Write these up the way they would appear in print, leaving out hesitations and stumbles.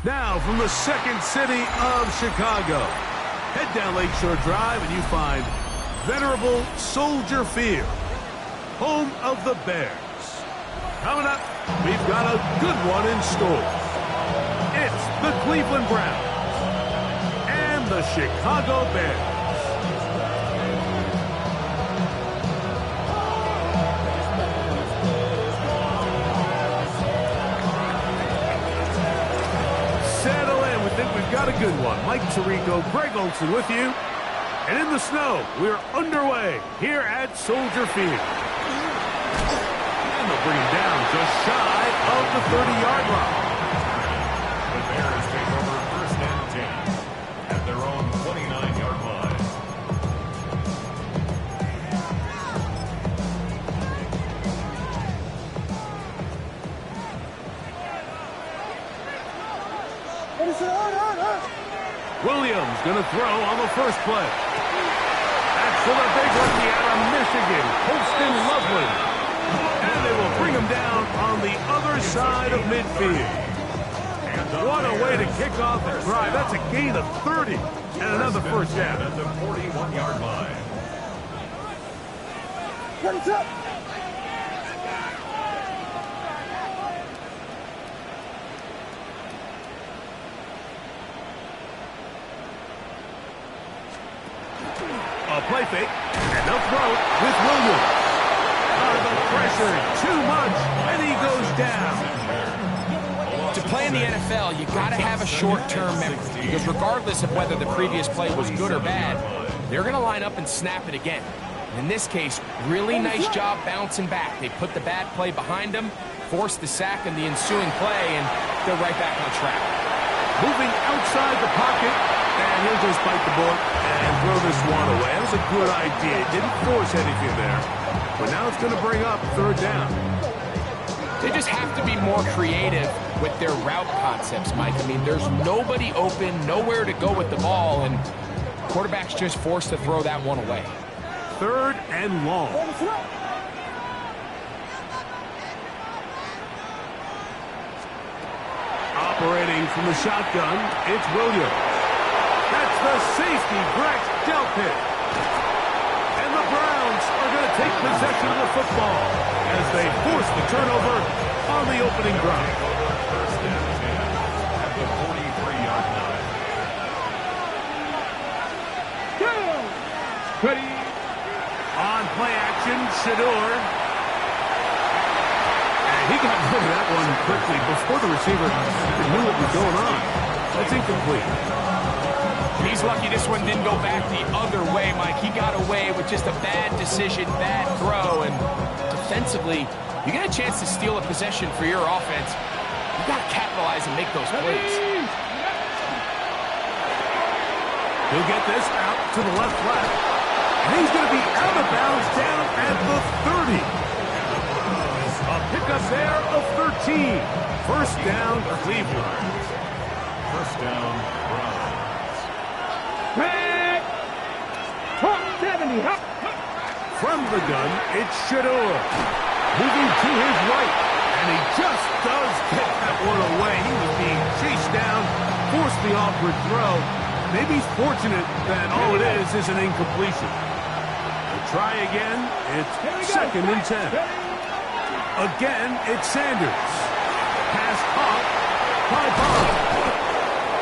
Now from the second city of Chicago, head down Lakeshore Drive and you find venerable Soldier Field, home of the Bears. Coming up, we've got a good one in store. It's the Cleveland Browns and the Chicago Bears. We've got a good one. Mike Tirico, Greg Olson with you. And in the snow, we're underway here at Soldier Field. And they'll bring him down just shy of the 30-yard line. The Bears take over first and 10 at their own 29-yard line. Williams going to throw on the first play. That's for the big rookie out of Michigan, Colston Loveland. And they will bring him down on the other side of midfield. What a way to kick off the drive. That's a gain of 30 and another first down. At the 41-yard line. Hands up. A play fake, and they'll throw with Williams. Under the pressure, too much, and he goes down. To play in the NFL, you got to have a short-term memory, because regardless of whether the previous play was good or bad, they're going to line up and snap it again. In this case, really nice job bouncing back. They put the bad play behind them, forced the sack in the ensuing play, and they're right back on track. Moving outside the pocket, and he'll just bite the bullet and throw this one away. That was a good idea. Didn't force anything there, but now it's going to bring up third down. They just have to be more creative with their route concepts, Mike. I mean, there's nobody open, nowhere to go with the ball, and quarterback's just forced to throw that one away. Third and long. Operating from the shotgun, it's Williams. That's the safety, Brecht Delpit. And the Browns are going to take possession of the football as they force the turnover on the opening drive. First and 10 at the 43-yard line. Ready. On play action, Shedeur. And he got rid of that one quickly before the receiver even knew what was going on. That's incomplete. He's lucky this one didn't go back the other way, Mike. He got away with just a bad decision, bad throw, and defensively, you get a chance to steal a possession for your offense. You got to capitalize and make those plays. He'll get this out to the left flat. And he's going to be out of bounds down at the 30. A pickup there of 13. First down, Cleveland. First down, Browns. From the gun, it's Shedeur. Moving to his right. And he just does get that one away. He was being chased down, forced the awkward throw. Maybe he's fortunate that all it is an incompletion. We'll try again. It's second and 10. Again, it's Sanders. Pass caught by Bond.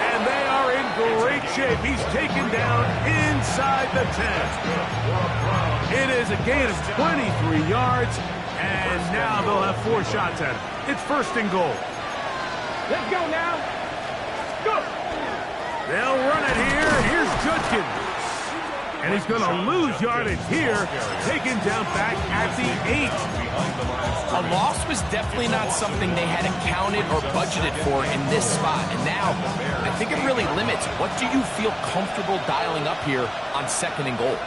And they are in great shape. He's taken down inside the 10. It is a gain of 23 yards, and now they'll have 4 shots at it. It's first and goal. Let's go now. Go. They'll run it here. Here's Judkins. And he's going to lose yardage here, taken down back at the 8. A loss was definitely not something they had accounted or budgeted for in this spot. And now, I think it really limits what do you feel comfortable dialing up here on second and goal.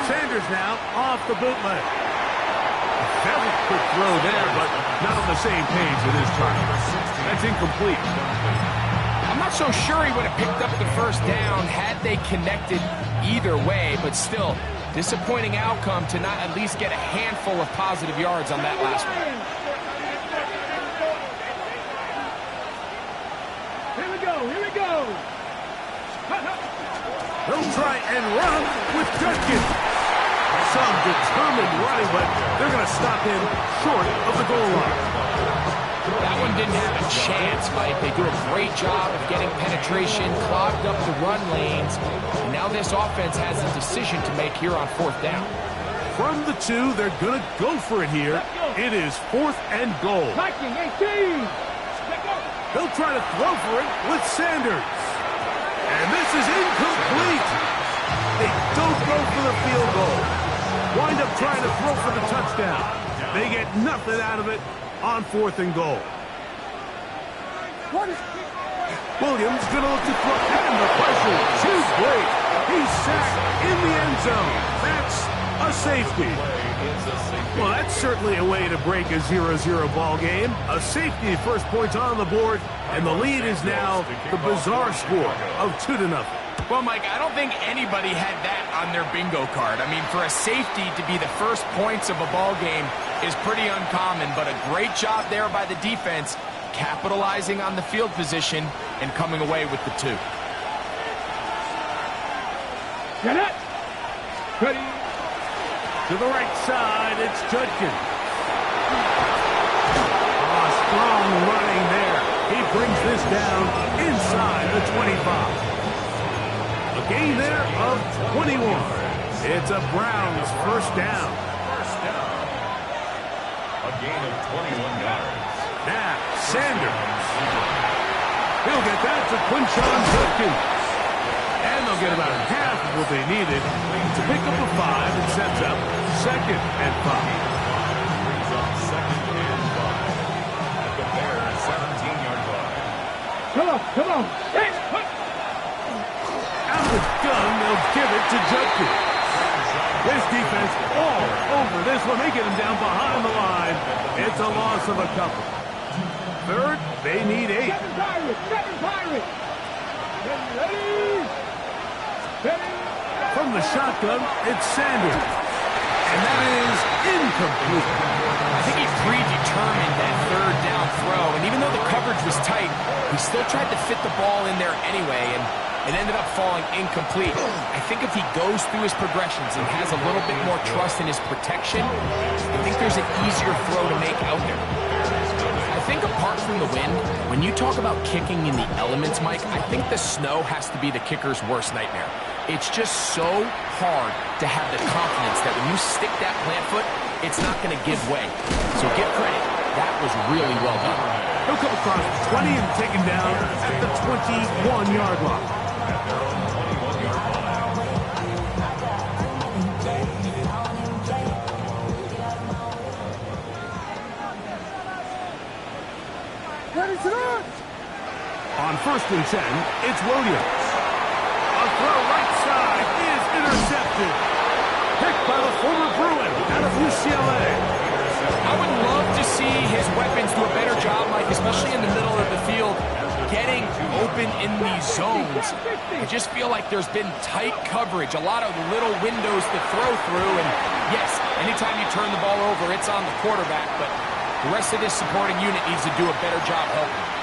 Sanders now off the bootleg. A very quick throw there, but not on the same page with his target. That's incomplete. I'm not so sure he would have picked up the first down had they connected either way, but still, disappointing outcome to not at least get a handful of positive yards on that last one. we go. Here we go. He'll try and run with Judkins. Some determined running, but they're going to stop him short of the goal line. That one didn't have a chance, Mike. They do a great job of getting penetration, clogged up the run lanes, and now this offense has a decision to make here on 4th down. From the 2, they're going to go for it here. It is 4th and goal. Viking 18. He'll try to throw for it with Sanders. And this is incomplete. They don't go for the field goal. Wind up trying to throw for the touchdown. They get nothing out of it on 4th and goal. Williams going to look to throw, and the pressure too great. He's sacked in the end zone. That's a safety. Well, that's certainly a way to break a 0-0 ball game. A safety, first points on the board, and the lead is now the bizarre score of 2-0. Well, Mike, I don't think anybody had that on their bingo card. I mean, for a safety to be the first points of a ball game is pretty uncommon, but a great job there by the defense, capitalizing on the field position and coming away with the 2. Get it. Ready. To the right side, it's Judkins. Oh, strong running there. He brings this down inside the 25. A gain there of 21. It's a Browns first down. A gain of 21 yards. Now, Sanders. He'll get that to Quinshon Judkins. And they'll get about half of what they needed to pick up a 5 and sets up 2nd and 5. Brings up 2nd and 5. At the Bears' 17-yard line. Come on. Hey, Out of the gun, they'll give it to Judkins. This defense all over this one. They get him down behind the line. It's a loss of a couple. 3rd, they need 8. 7 Pirates. Ready. From the shotgun, it's Sanders. And that is incomplete. I think he predetermined that 3rd down throw, and even though the coverage was tight, he still tried to fit the ball in there anyway, and it ended up falling incomplete. I think if he goes through his progressions and has a little bit more trust in his protection, I think there's an easier throw to make out there. I think apart from the wind, when you talk about kicking in the elements, Mike, I think the snow has to be the kicker's worst nightmare. It's just so hard to have the confidence that when you stick that plant foot, it's not going to give way. So give credit. That was really well done. He'll come across 20 and taken down at the 21-yard line. At their own 21-yard line. Ready to run. On 1st and 10, it's Williams. A throw right side is intercepted. Picked by the former Bruin out of UCLA. I would love to see his weapons do a better job, Mike, especially in the middle of the field, getting open in these zones. I just feel like there's been tight coverage, a lot of little windows to throw through, and yes, anytime you turn the ball over, it's on the quarterback, but the rest of this supporting unit needs to do a better job helping.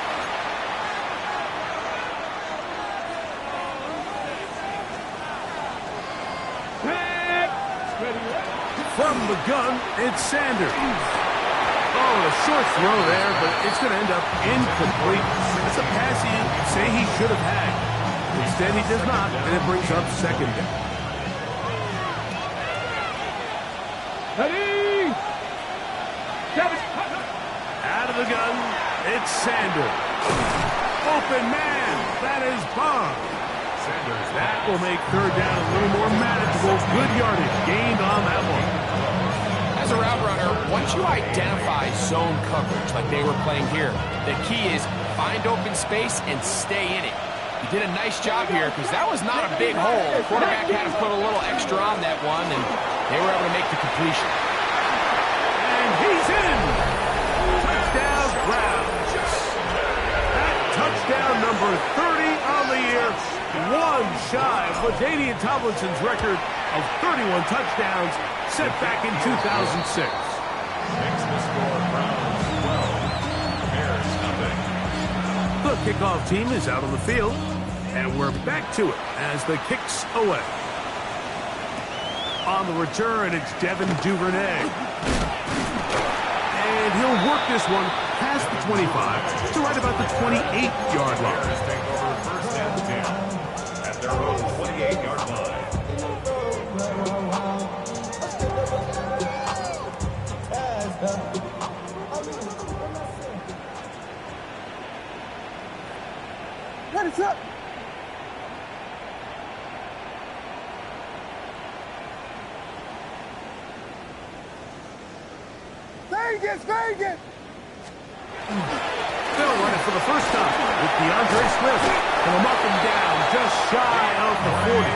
From the gun, it's Sanders. Oh, a short throw there, but it's going to end up incomplete. It's a pass he'd say he should have had. Instead, he does not, and it brings up 2nd down. Ready. Out of the gun, it's Sanders. Open man, that is Bond. Sanders, that will make 3rd down a little more manageable. Good yardage gained on that one. As a route runner, once you identify zone coverage like they were playing here, the key is find open space and stay in it. He did a nice job here because that was not a big hole. The quarterback had to put a little extra on that one, and they were able to make the completion. And he's in. Touchdown, Browns. That touchdown number 30 on the year, one shy of LaDainian Tomlinson's record of 31 touchdowns set back in 2006. Makes the score Browns 12, Bears nothing. The kickoff team is out on the field, and we're back to it as the kick's away. On the return, it's Devin Duvernay. And he'll work this one past the 25 to right about the 28-yard line. Bears take over first and 10 at their own 28-yard line. What is up? Vegas, Vegas! They'll run it for the first time with DeAndre Swift. Pull him up and down, just shy of the 40.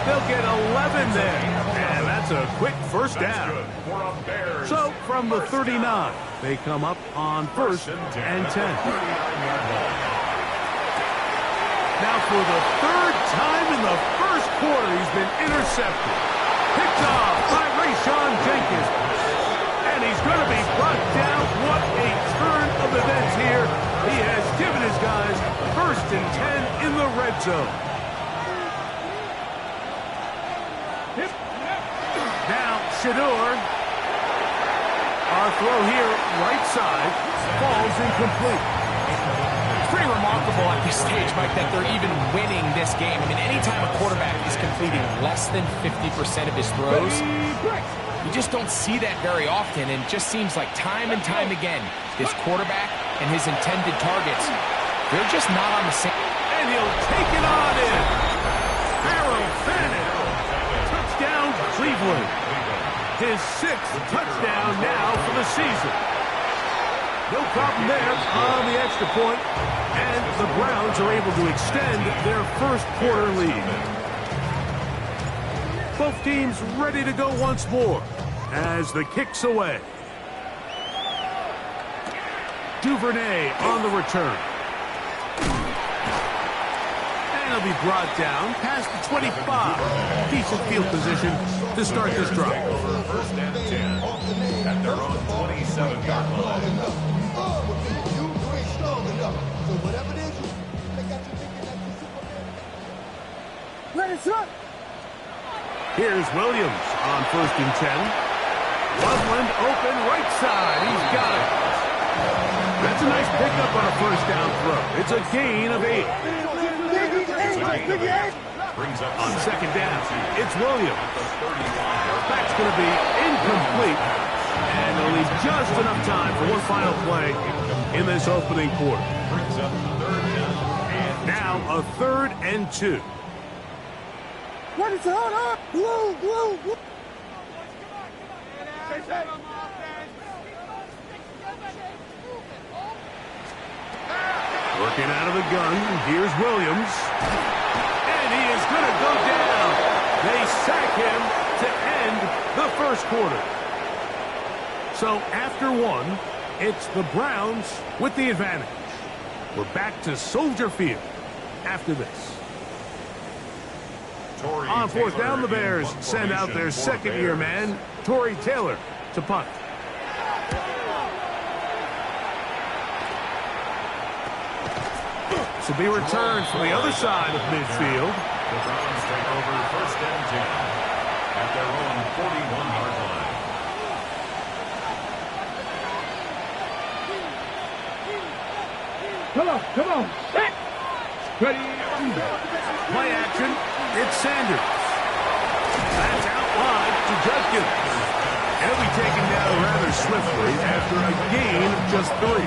They'll get 11 there, and that's a quick first down. Good for a Bears. So from the 39, they come up on first and 10. At their 39-yard line. Now for the third time in the first quarter, he's been intercepted. Picked off by Rayshawn Jenkins. And he's going to be brought down. What a turn of events here. He has given his guys first and 10 in the red zone. Now Shedeur. Our throw here, right side, falls incomplete. It's pretty remarkable at this stage, Mike, that they're even winning this game. I mean, anytime a quarterback is completing less than 50% of his throws, you just don't see that very often, and it just seems like time and time again, this quarterback and his intended targets, they're just not on the same. And he'll take it on in. Harold Fannin. Touchdown, Cleveland. His 6th touchdown now for the season. No problem there on the extra point, and the Browns are able to extend their first quarter lead. Both teams ready to go once more as the kick's away. Duvernay on the return. And he'll be brought down past the 25. Decent field position to start this drive. Take over first and 10 at their own 27-yard line. Let it up! Here's Williams on first and 10. Loveland open right side. He's got it. That's a nice pickup on a first down throw. It's a gain of 8. Brings up On second down, it's Williams. That's going to be incomplete. And they'll leave just enough time for one final play in this opening quarter. brings up third down and Now a 3rd and 2. What is it? Hold up! Blue! Working out of the gun, here's Williams. And he is going to go down. They sack him to end the first quarter. So after one, it's the Browns with the advantage. We're back to Soldier Field after this. Torrey On fourth Taylor down, the in Bears punt send out their formation for second-year Bears. man, Torrey Taylor, to punt. To be returned from the other side of midfield. The Browns take over first and 10 at their own 41-yard line. Come on! Set! Ready? Play action. It's Sanders. That's out wide to Judkins. And he'll be taken down rather swiftly after a gain of just 3.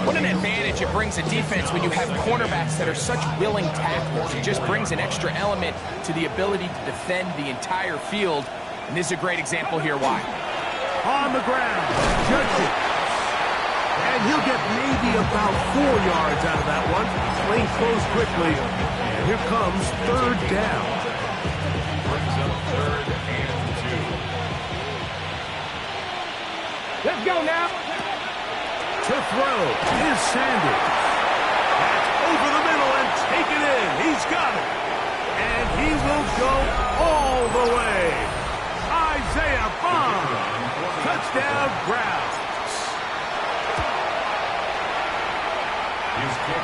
What an advantage it brings a defense when you have cornerbacks that are such willing tacklers. It just brings an extra element to the ability to defend the entire field. And this is a great example here why. On the ground, Judkins. And he'll get maybe about 4 yards out of that one. Playing close quickly. And here comes 3rd down. Brings up third and 2. Let's go now! To throw is Sanders. That's over the middle and taken in. He's got it. And he will go all the way. Isaiah Bond. Touchdown, Browns.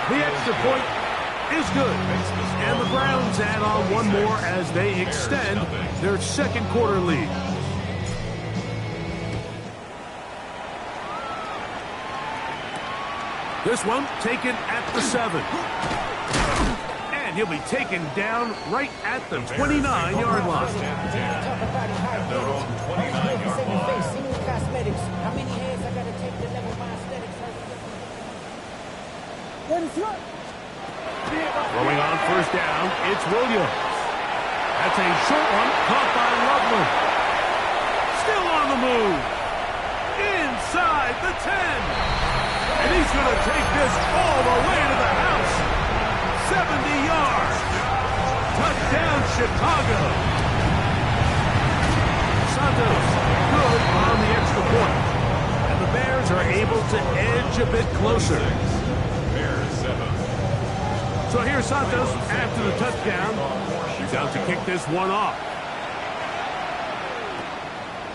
The extra point is good. And the Browns add on one more as they extend their second quarter lead. This one taken at the 7. And he'll be taken down right at the 29-yard line. At their own 29-yard line. Throwing on first down, it's Williams. That's a short one, caught by Loveland. Still on the move. Inside the 10. And he's going to take this all the way to the house. 70 yards. Touchdown, Chicago. Santos, good on the extra point. And the Bears are able to edge a bit closer. Bears 7. So here's Santos after the touchdown. He's out to kick this one off.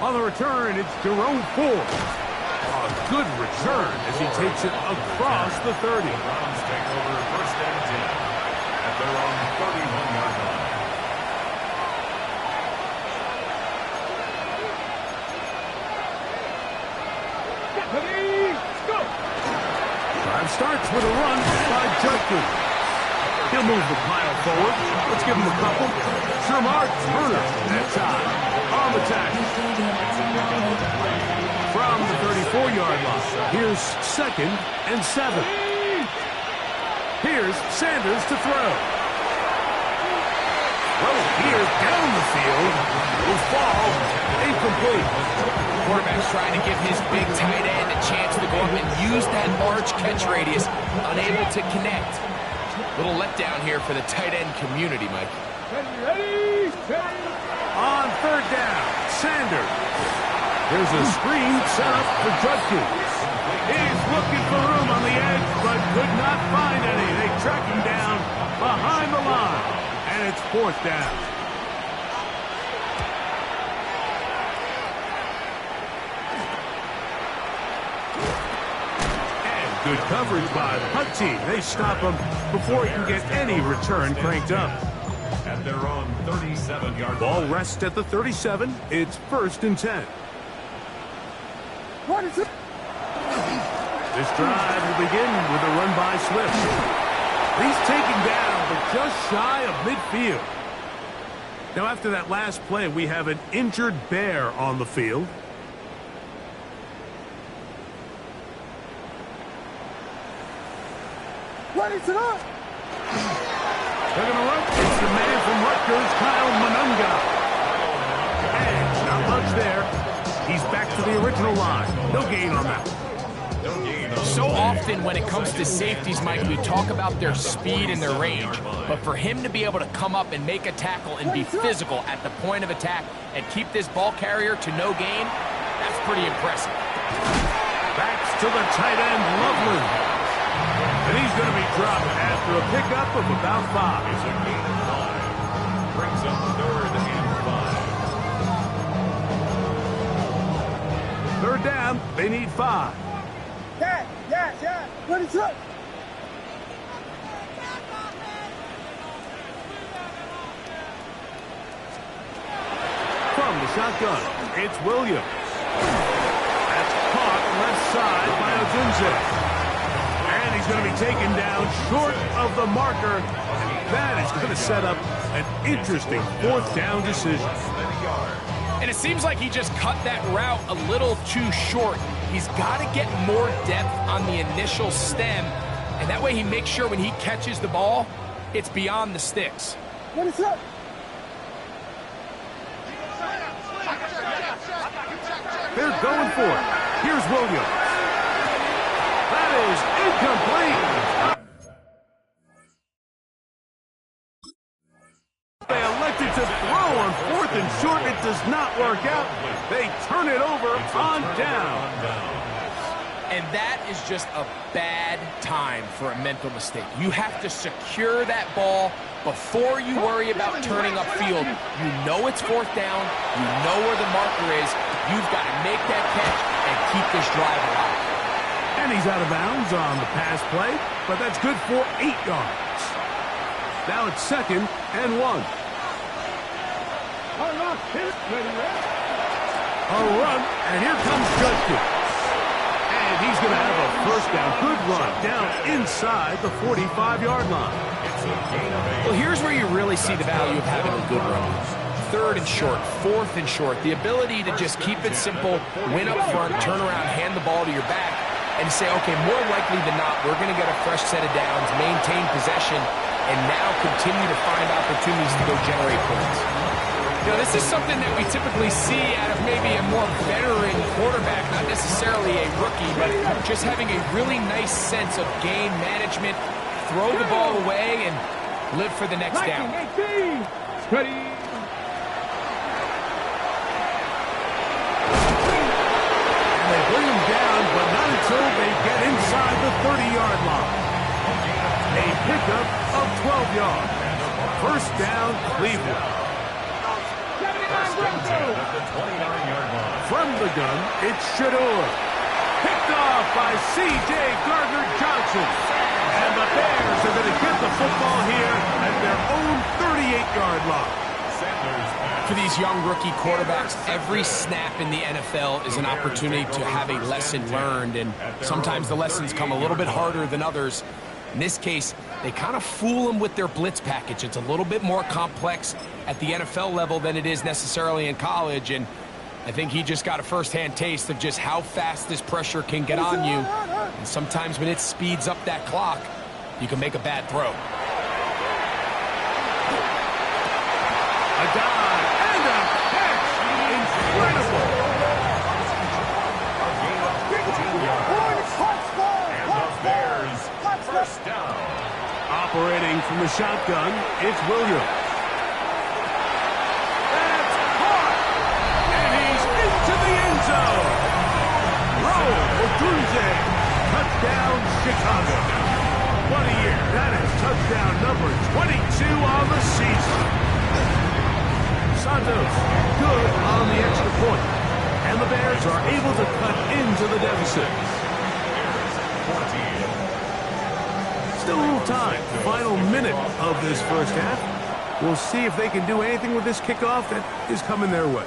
On the return, it's Jerome Ford. A good return as he takes it across the 30. Browns take over first and 10 at their own 31-yard line. Drive starts with a run by Judkins. He'll move the pile forward. Let's give him a couple. Shermark Turner that time on the tackle. From the 34-yard line, here's 2nd and 7. Here's Sanders to throw. Well, here down the field will fall incomplete. Quarterback's trying to give his big tight end a chance to go up and use that large catch radius, unable to connect. Little letdown here for the tight end community, Mike. On third down, Sanders. There's a screen set up for Judkins. He's looking for room on the edge, but could not find any. They track him down behind the line, and it's 4th down. And good coverage by the Hunt team. They stop him before he can get any return cranked up. At their own 37-yard Ball line. rests at the 37. It's 1st and 10. What is it? This drive will begin with a run by Swift. He's taken down, but just shy of midfield. Now, after that last play, we have an injured Bear on the field. What is it up? They're going to run. It's the man from Rutgers, Kyle Monunga. And not much there. He's back to the original line. No gain on that. So often when it comes to safeties, Mike, we talk about their speed and their range. But for him to be able to come up and make a tackle and be physical at the point of attack and keep this ball carrier to no gain, that's pretty impressive. Backs to the tight end, Loveland. And he's going to be dropped after a pickup of about 5. It's a gain of 5. Brings up 3rd and 5. 3rd down, they need 5. Yeah. What is up? From the shotgun, it's Williams. That's caught left side by Odunze. And he's going to be taken down short of the marker. That is going to set up an interesting 4th down decision. And it seems like he just cut that route a little too short. He's got to get more depth on the initial stem, and that way he makes sure when he catches the ball, it's beyond the sticks. What is up? They're going for it. Here's Williams. That is incomplete. They elected to throw on 4th and short. It does not work out. They turn it over on down. And that is just a bad time for a mental mistake. You have to secure that ball before you worry about turning upfield. You know it's 4th down. You know where the marker is. You've got to make that catch and keep this drive alive. And he's out of bounds on the pass play, but that's good for 8 yards. Now it's 2nd and 1. A run, and here comes Judkins. And he's going to have a first down. Good run down inside the 45-yard line. Well, here's where you really see the value of having a good run. 3rd and short, 4th and short. The ability to just keep it simple, win up front, turn around, hand the ball to your back, and say, okay, more likely than not, we're going to get a fresh set of downs, maintain possession, and now continue to find opportunities to go generate points. You know, this is something that we typically see out of maybe a more veteran quarterback, not necessarily a rookie, but just having a really nice sense of game management, throw the ball away, and live for the next down. Ready. And they bring him down, but not until they get inside the 30-yard line. A pickup of 12 yards. First down, Cleveland. From the gun, it's Shedeur. Picked off by C.J. Gardner-Johnson. And the Bears are going to get the football here at their own 38-yard line. For these young rookie quarterbacks, every snap in the NFL is an opportunity to have a lesson learned, and sometimes the lessons come a little bit harder than others. In this case, they kind of fool them with their blitz package. It's a little bit more complex at the NFL level than it is necessarily in college, and I think he just got a first-hand taste of just how fast this pressure can get on you. And sometimes when it speeds up that clock, you can make a bad throw. A dive and a catch. Incredible. First down. Operating from the shotgun, it's Williams. That's caught. And he's into the end zone. Odunze. Touchdown, Chicago. What a year. That is touchdown number 22 on the season. Santos, good on the extra point. And the Bears are able to cut into the deficit. Still a little time. Final minute of this first half. We'll see if they can do anything with this kickoff that is coming their way.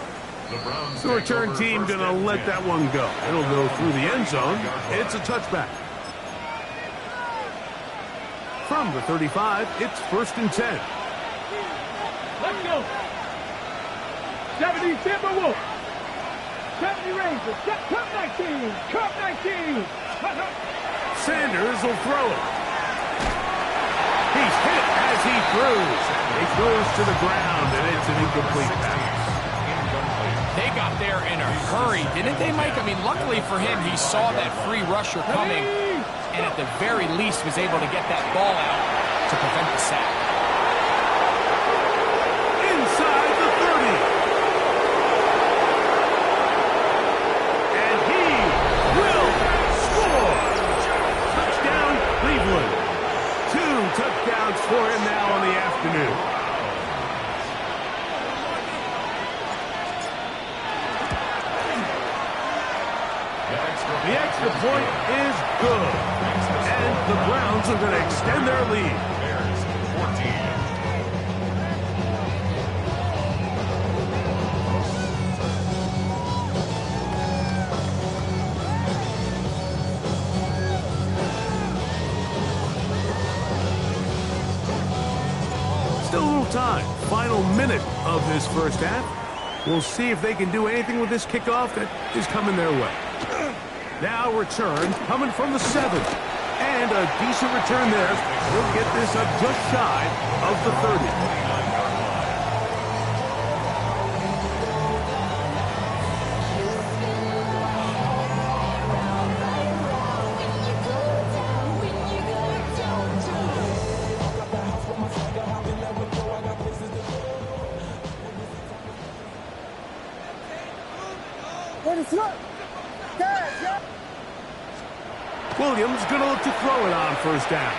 The return team going to let that one go. It'll go through the end zone. It's a touchback. From the 35, it's 1st and 10. Let's go. 70 Timberwolves. 70 Rangers. Cup 19. Cup 19. Sanders will throw it. He's hit as he throws. It goes to the ground, and it's an incomplete pass. They got there in a hurry, didn't they, Mike? I mean, luckily for him, he saw that free rusher coming, and at the very least was able to get that ball out to prevent the sack. Inside the 30. And he will score. Touchdown, Cleveland. 2 touchdowns for him now on the afternoon. The extra point is good. And the Browns are going to extend their lead. Bears 14. Still a little time. Final minute of this first half. We'll see if they can do anything with this kickoff that is coming their way. Now return coming from the 7th. And a decent return there. He'll get this up just shy of the 30. Williams going to look to throw it on first down.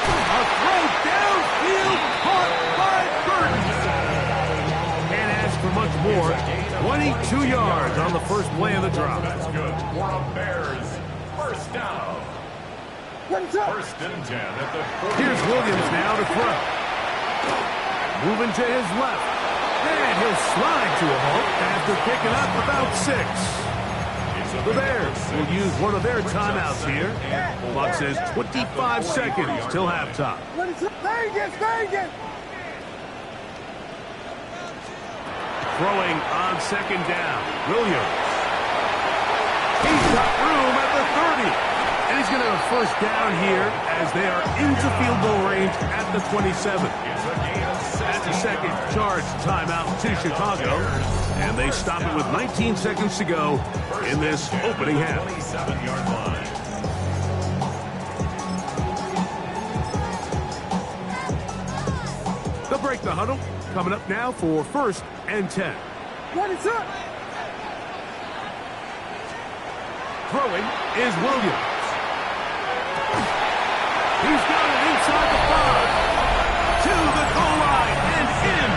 A throw downfield caught by Burton. Can't ask for much more. 22 yards on the first play of the drive. That's good for a Bears first down. First and 10 at the 40. Here's Williams now to throw. Moving to his left. And he'll slide to a halt after picking up about 6. The Bears will use one of their timeouts here. Clock says 25 seconds till halftime. Throwing on second down. Williams. He's got room at the 30. And he's going to have first down here as they are into field goal range at the 27. That's a second charge timeout to Chicago. And they stop it with 19 seconds to go in this opening half. 27-yard line. They'll break the huddle. Coming up now for first and 10. Throwing is Williams. He's got it inside the 5. To the goal line and in.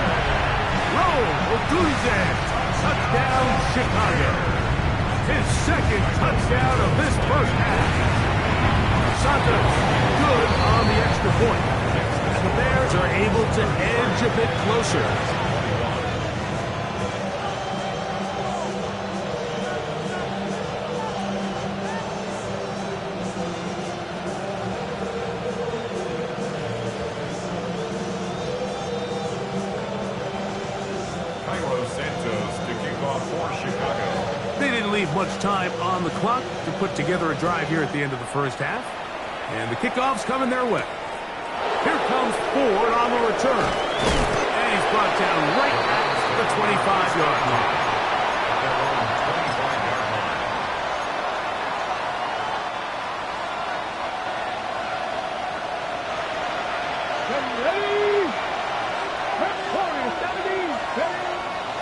Roll Odunze. Touchdown, Chicago. His second touchdown of this first half. Santos good on the extra point. And the Bears are able to edge a bit closer. Much time on the clock to put together a drive here at the end of the first half. And the kickoff's coming their way. Here comes Ford on the return. And he's brought down right at the 25-yard line.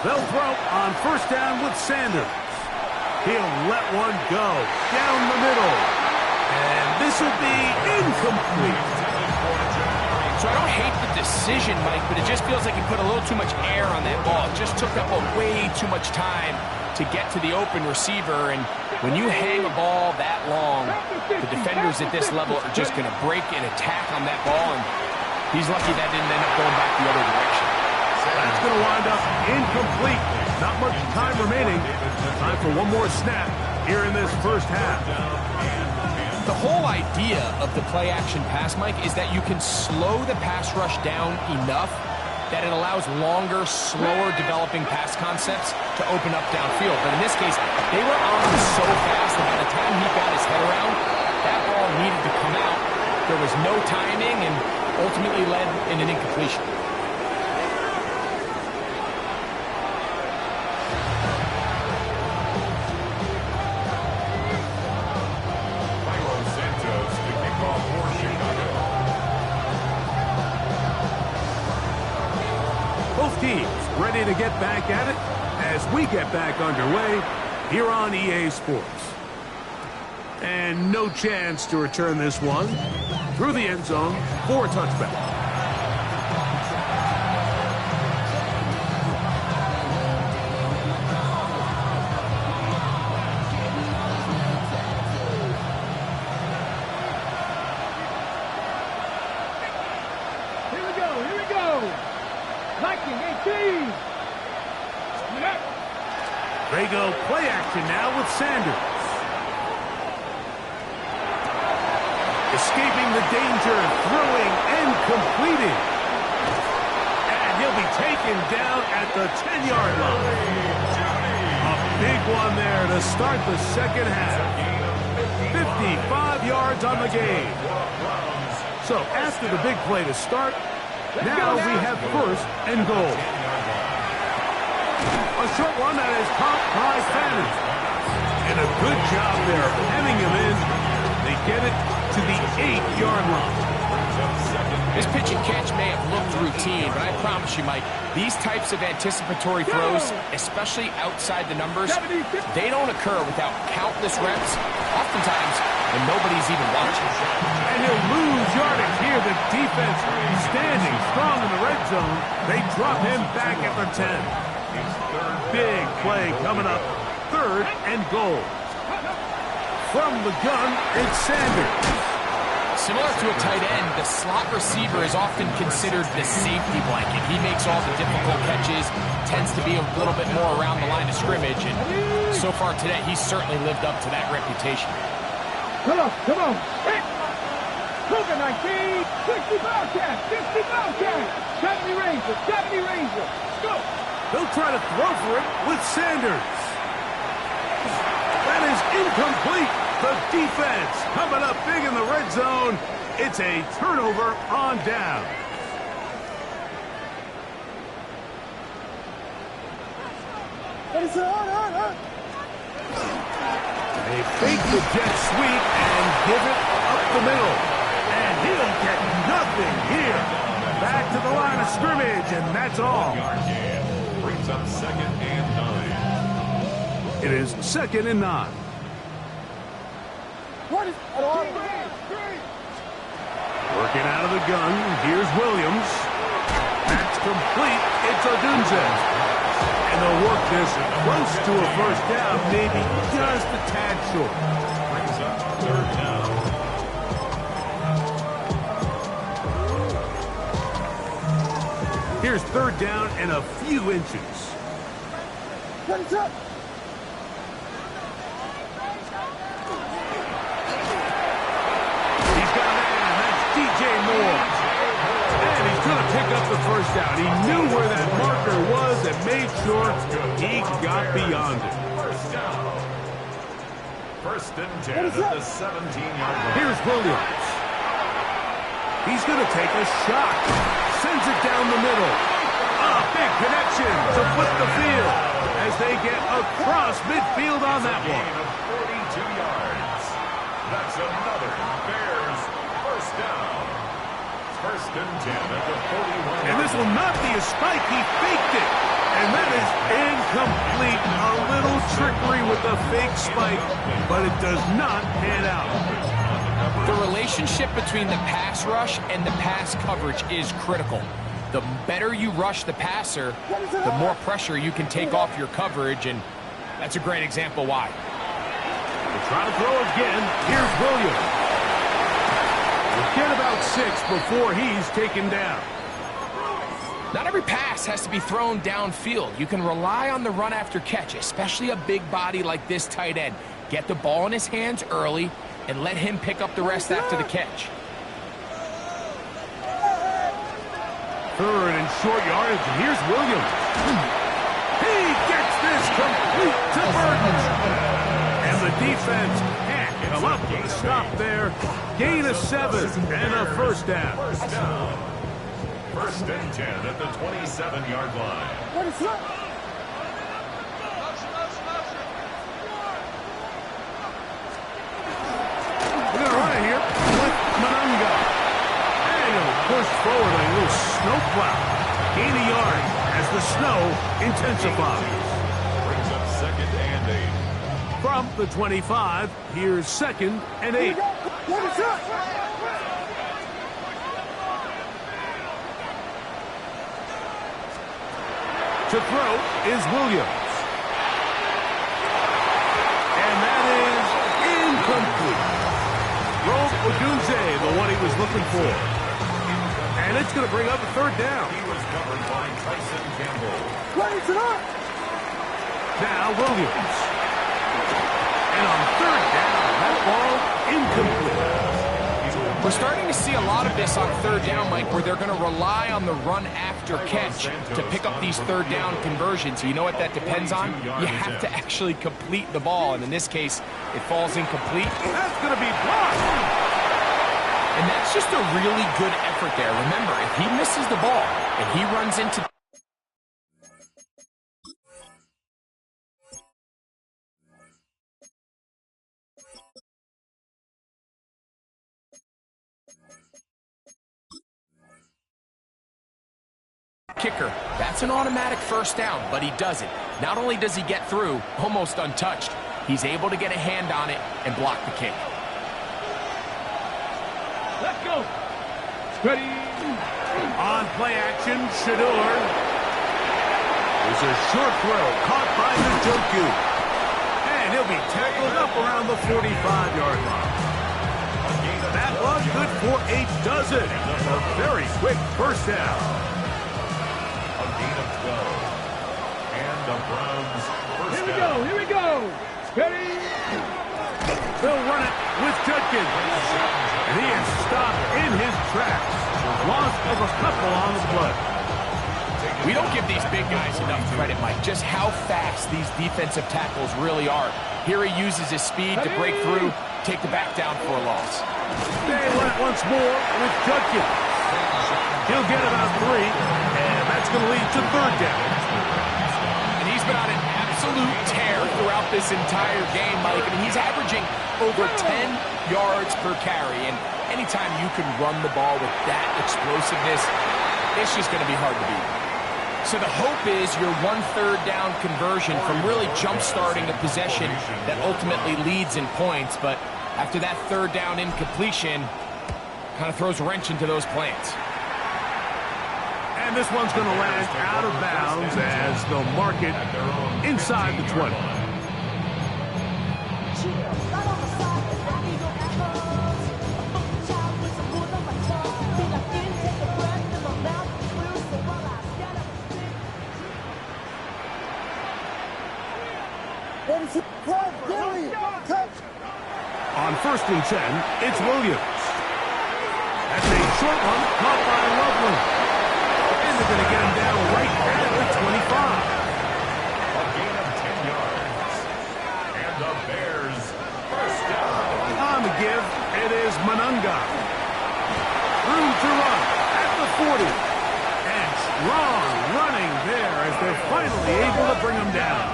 They'll throw on first down with Sanders. He'll let one go down the middle. And this will be incomplete. So I don't hate the decision, Mike, but it just feels like he put a little too much air on that ball. It just took up way too much time to get to the open receiver. And when you hang a ball that long, the defenders at this level are just going to break and attack on that ball. And he's lucky that didn't end up going back the other direction. That's going to wind up incomplete. Not much time remaining. Time for one more snap here in this first half. The whole idea of the play-action pass, Mike, is that you can slow the pass rush down enough that it allows longer, slower developing pass concepts to open up downfield. But in this case, they were on so fast that by the time he got his head around, that ball needed to come out. There was no timing and ultimately led in an incompletion. Ready to get back at it as we get back underway here on EA Sports. And no chance to return this one through the end zone for a touchback. They go play action now with Sanders. Escaping the danger, throwing and completing. And he'll be taken down at the 10-yard line. A big one there to start the second half. 55 yards on the game. So after the big play to start, now we have first and goal. A short one that is caught by Sanders. And a good job there of hemming him in. They get it to the 8-yard line. This pitch and catch may have looked routine, but I promise you, Mike, these types of anticipatory throws, especially outside the numbers, they don't occur without countless reps, oftentimes when nobody's even watching. And he'll lose yardage here. The defense standing strong in the red zone. They drop him back at the 10. Big play coming up. 3rd and goal. From the gun, it's Sanders. Similar to a tight end, the slot receiver is often considered the safety blanket. He makes all the difficult catches, tends to be a little bit more around the line of scrimmage, and so far today, he's certainly lived up to that reputation. Come on, come on. Cougar 19, 60 Bobcat, 60 Bobcat. 70 Ranger, 70 Ranger. Go. They'll try to throw for it with Sanders. That is incomplete. The defense coming up big in the red zone. It's a turnover on down. They fake the jet sweep and give it up the middle. And he'll get nothing here. Back to the line of scrimmage, and that's all. Brings up 2nd and 9. It is 2nd and 9. Working out of the gun, here's Williams. That's complete. It's Odunze. And they'll work this close to a first down, maybe just a tad short. Brings up 3rd down. Here's 3rd down and a few inches. What's up? He's got a man. That's DJ Moore. And he's going to pick up the first down. He knew where that marker was and made sure he got beyond it. First down. 1st and 10 at the 17-yard line. Here's Williams. He's going to take a shot. Sends it down the middle. A big connection to flip the field as they get across midfield on that one. Gain of 42 yards. That's another Bears first down. 1st and 10 at the 41. And this will not be a spike. He faked it. And that is incomplete. A little trickery with the fake spike, but it does not pan out. The relationship between the pass rush and the pass coverage is critical. The better you rush the passer, the more pressure you can take off your coverage, and that's a great example why. They try to throw again. Here's Williams. We'll get about 6 before he's taken down. Not every pass has to be thrown downfield. You can rely on the run after catch, especially a big body like this tight end. Get the ball in his hands early and let him pick up the rest after the catch. 3rd and short yardage, and here's Williams. He gets this complete to Burton. And the defense can't come up with a stop there. Gain of 7 and a first down. First down. 1st and 10 at the 27-yard line. What is up? We're going to run it here with Manunga. And he'll push forward like a little snowplow. Gain a yard as the snow intensifies. Brings up 2nd and 8. From the 25, here's 2nd and 8. What is up? To throw is Williams. And that is incomplete. Rome Odunze, the one he was looking for. And it's going to bring up a 3rd down. He was covered by Tyson Campbell. Raise it up. Now Williams. And on 3rd down, that ball incomplete. We're starting to see a lot of this on 3rd down, Mike, where they're going to rely on the run after catch to pick up these 3rd down conversions. You know what that depends on? You have to actually complete the ball, and in this case, it falls incomplete. That's going to be blocked. And that's just a really good effort there. Remember, if he misses the ball and he runs into kicker, that's an automatic first down, but he doesn't. Not only does he get through, almost untouched, he's able to get a hand on it and block the kick. Let's go. Ready. On play action, Shador. There's a short throw caught by Njoku. And he'll be tackled up around the 45-yard line. That was good for a dozen. A very quick first down. A gain of 12. And the Browns first Here we down. go, here we go. Ready? They'll run it with Judkins. And he is stopped in his tracks. Loss of a couple on the play. We don't give these big guys enough credit, Mike, just how fast these defensive tackles really are. Here he uses his speed to break through, take the back down for a loss. They run it once more with Judkins. He'll get about 3, and that's going to lead to third down. And he's been on an absolute tear throughout this entire game, Mike. I mean, he's averaging over 10 yards per carry, and anytime you can run the ball with that explosiveness, it's just going to be hard to beat. So the hope is your 1/3 down conversion from really jump-starting a possession that ultimately leads in points, but after that third down incompletion, kind of throws a wrench into those plans. And this one's going to land out of bounds as they'll mark it inside the 20. On 1st and 10, it's Williams. That's a short one caught by Loveland. And they're going to get him down right at the 25. A gain of 10 yards. And the Bears first down. On the give, it is Manunga. Room to run at the 40. And strong running there as they're finally able to bring him down.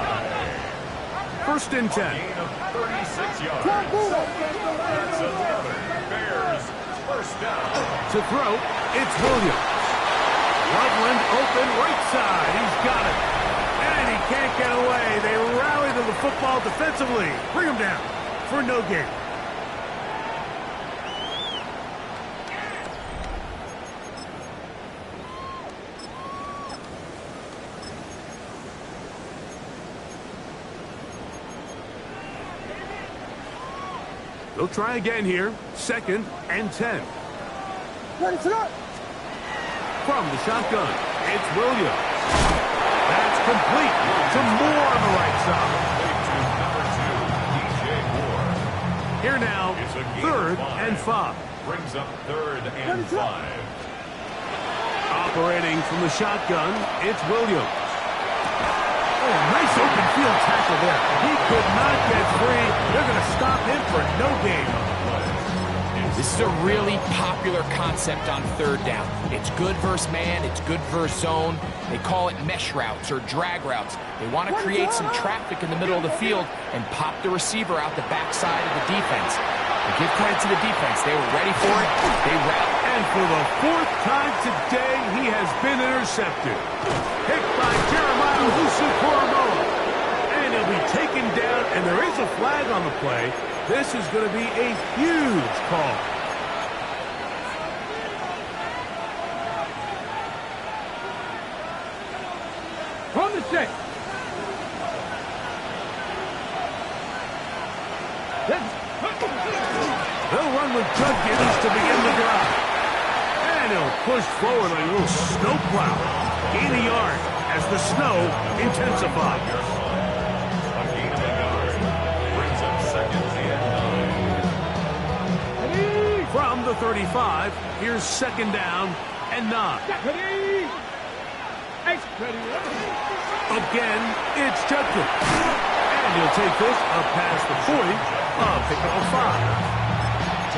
1st and 10. Gain of 36 yards. That's another Bears first down. To throw, it's Williams. Loveland open right side. He's got it. And he can't get away. They rally to the football defensively. Bring him down for no gain. They'll try again here. 2nd and 10. From the shotgun, it's Williams. That's complete to Moore on the right side. To number 2, DJ Moore. Here now, It's a gain 3rd of 5. and 5. Brings up 3rd and 5. Operating from the shotgun, it's Williams. Oh, nice open field tackle there. He could not get free. They're going to stop him for no gain. This is a really popular concept on 3rd down. It's good versus man, it's good versus zone. They call it mesh routes or drag routes. They want to create some traffic in the middle of the field and pop the receiver out the backside of the defense. And give credit to the defense. They were ready for it. They rallied. And for the 4th time today, he has been intercepted. Picked by Jeremiah Owusu-Koramoah. And he'll be taken down, and there is a flag on the play. This is going to be a huge call. From the 6. They'll run with Judkins to begin the drive. And he'll push forward like a little snowplow. Gain a yard as the snow intensifies. A gain of a yard. Brings up 2nd and 9. From the 35, here's 2nd down and 9. Again, it's Judkins. And he'll take this up past the 40, pickup of 5.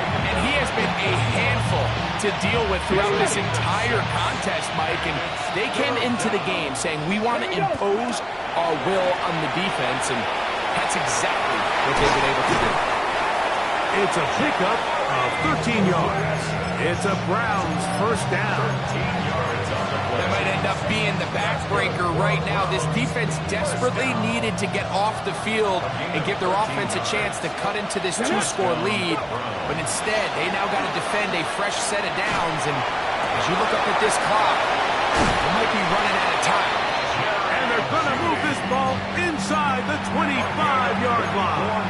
And he has been a handful to deal with throughout this entire contest, Mike. And they came into the game saying, we want to impose our will on the defense. And that's exactly what they've been able to do. It's a pickup of 13 yards. It's a Browns first down. 13 yards on the play. That might end up being the backbreaker right now. This defense desperately needed to get off the field and give their offense a chance to cut into this 2-score lead. But instead, they now got to defend a fresh set of downs. And as you look up at this clock, they might be running out of time. And they're ball inside the 25-yard line.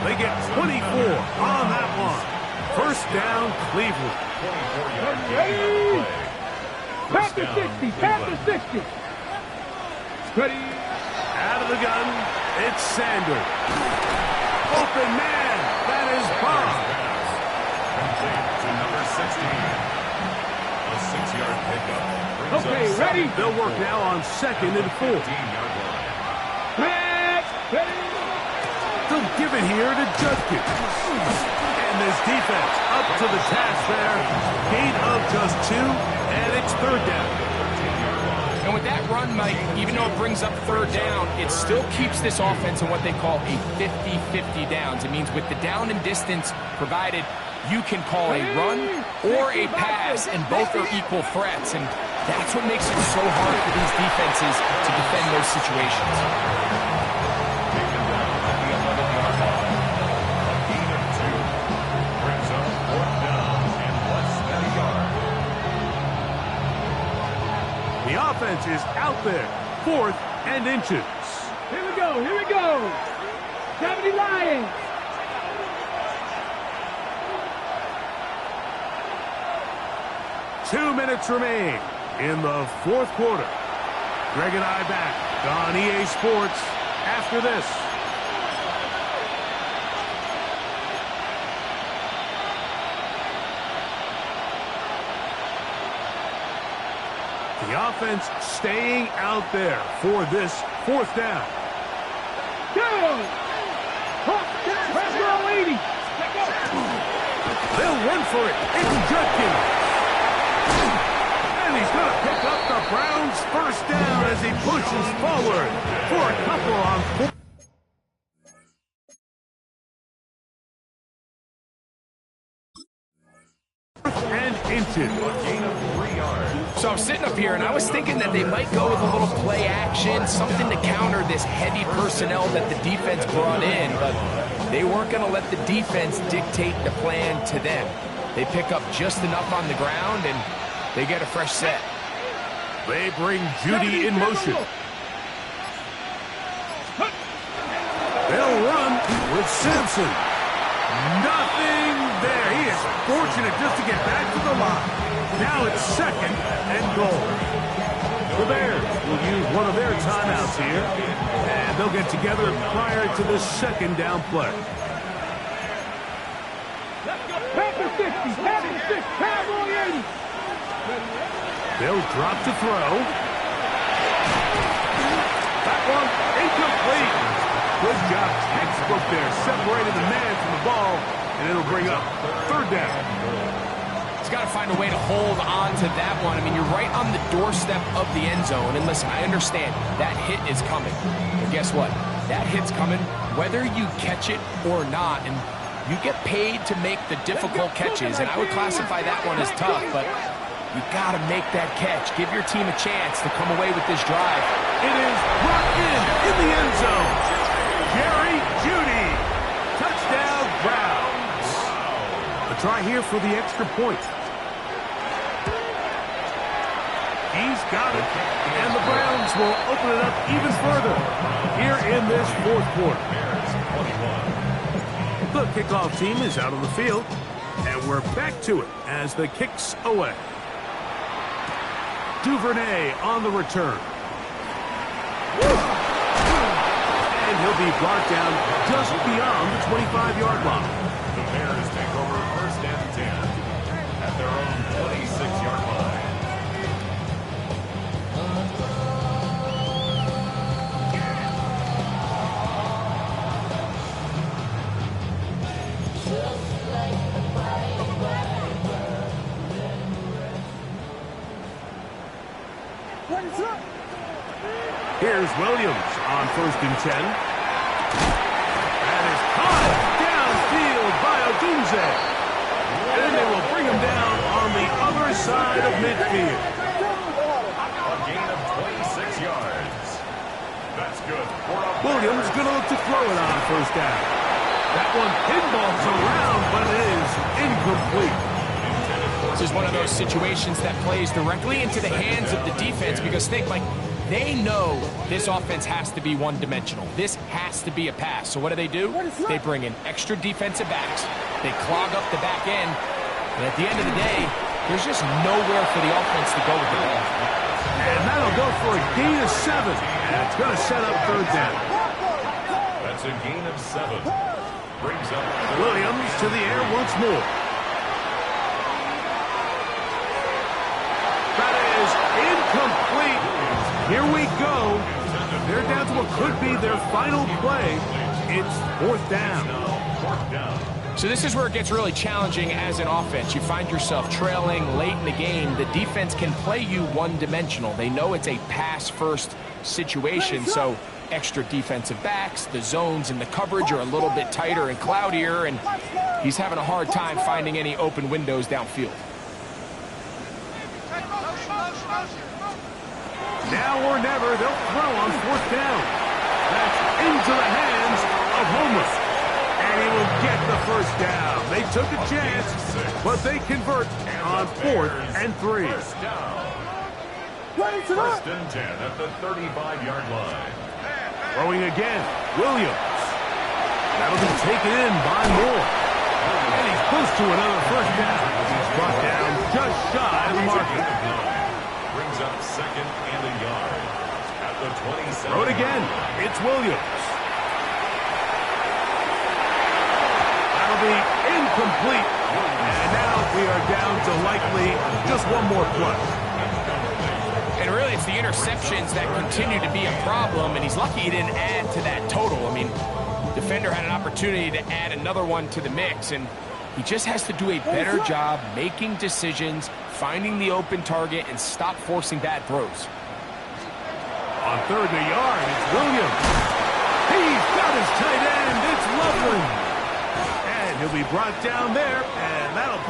They get 24 on that one. First down, Cleveland. Pass to 60, pass to 60. Ready. Out of the gun, it's Sanders. Open man, that is Bob. To number 16. A 6-yard pickup. Okay, ready. They'll work now on 2nd and 4. 15-yard line. Pass. Ready. They'll give it here to Judkins. And this defense up to the task there. Gain of just 2, and it's 3rd down. And with that run, Mike, even though it brings up 3rd down, it still keeps this offense in what they call a 50-50 downs. It means with the down and distance provided, you can call a run or a pass, and both are equal threats. And that's what makes it so hard for these defenses to defend those situations. Taken down at the 11-yard line. A gain of 2. Brings up 4th down and less than a yard. The offense is out there. 4th and inches. Here we go, here we go. 70 Lions. Two minutes remain in the 4th quarter. Greg and I back on EA Sports after this. The offense staying out there for this 4th down. Go. Press roll 80. They'll run for it. It's Judkins. And he's going to pick up the Browns' first down as he pushes forward for a couple on 4th and inches. A gain of 3 yards. So I'm sitting up here, and I was thinking that they might go with a little play action, something to counter this heavy personnel that the defense brought in, but they weren't going to let the defense dictate the plan to them. They pick up just enough on the ground, and they get a fresh set. They bring Judy in motion. They'll run with Simpson. Nothing there. He is fortunate just to get back to the line. Now it's 2nd and goal. The Bears will use one of their timeouts here, and they'll get together prior to the 2nd down play. Pass to 60, pass to 6, Cowboy 80. They'll drop to throw. That one incomplete. Good job, textbook there. Separated the man from the ball, and it'll bring up 3rd down. He's got to find a way to hold on to that one. I mean, you're right on the doorstep of the end zone. And listen, I understand that hit is coming. But guess what? That hit's coming whether you catch it or not. And you get paid to make the difficult catches. And I would classify that one as tough, but you got to make that catch. Give your team a chance to come away with this drive. It is brought in the end zone. Jerry Jeudy. Touchdown, Browns. A try here for the extra point. He's got it. And the Browns will open it up even further here in this 4th quarter. The kickoff team is out on the field, and we're back to it as the kick's away. Duvernay on the return. And he'll be brought down just beyond the 25-yard line. The Bears take over 1st and 10 at their own 26-yard line. Here's Williams on 1st and 10. That is caught downfield by Odunze. And they will bring him down on the other side of midfield. A gain of 26 yards. That's good. Williams going to look to throw it on 1st down. That one pinballs around, but it is incomplete. This is one of those situations that plays directly into the hands of the defense because think, like, They know this offense has to be one-dimensional. This has to be a pass. So what do? They bring in extra defensive backs. They clog up the back end. And at the end of the day, there's just nowhere for the offense to go with the ball. And that'll go for a gain of 7. And it's going to set up third down. That's a gain of 7. Brings up Williams to the air once more. That is incomplete. Here we go. They're down to what could be their final play. It's 4th down. So this is where it gets really challenging as an offense. You find yourself trailing late in the game. The defense can play you one-dimensional. They know it's a pass-first situation, so extra defensive backs, the zones and the coverage are a little bit tighter and cloudier, and he's having a hard time finding any open windows downfield. Now or never, they'll throw on 4th down. That's into the hands of Homer. And he will get the first down. They took a chance, but they convert on 4th and 3. First and 10 at the 35-yard line. Throwing again, Williams. That'll be taken in by Moore. And he's close to another first down. He's brought down just shy of the marker. Brings up 2nd and a yard at the 27. Throw it again. It's Williams. That'll be incomplete. And now we are down to likely just one more play. And really, it's the interceptions that continue to be a problem, and he's lucky he didn't add to that total. I mean, defender had an opportunity to add another one to the mix, and he just has to do a better job making decisions, finding the open target, and stop forcing bad throws. On 3rd and a yard, it's Williams. He's got his tight end. It's Loveland. And he'll be brought down there, and that'll put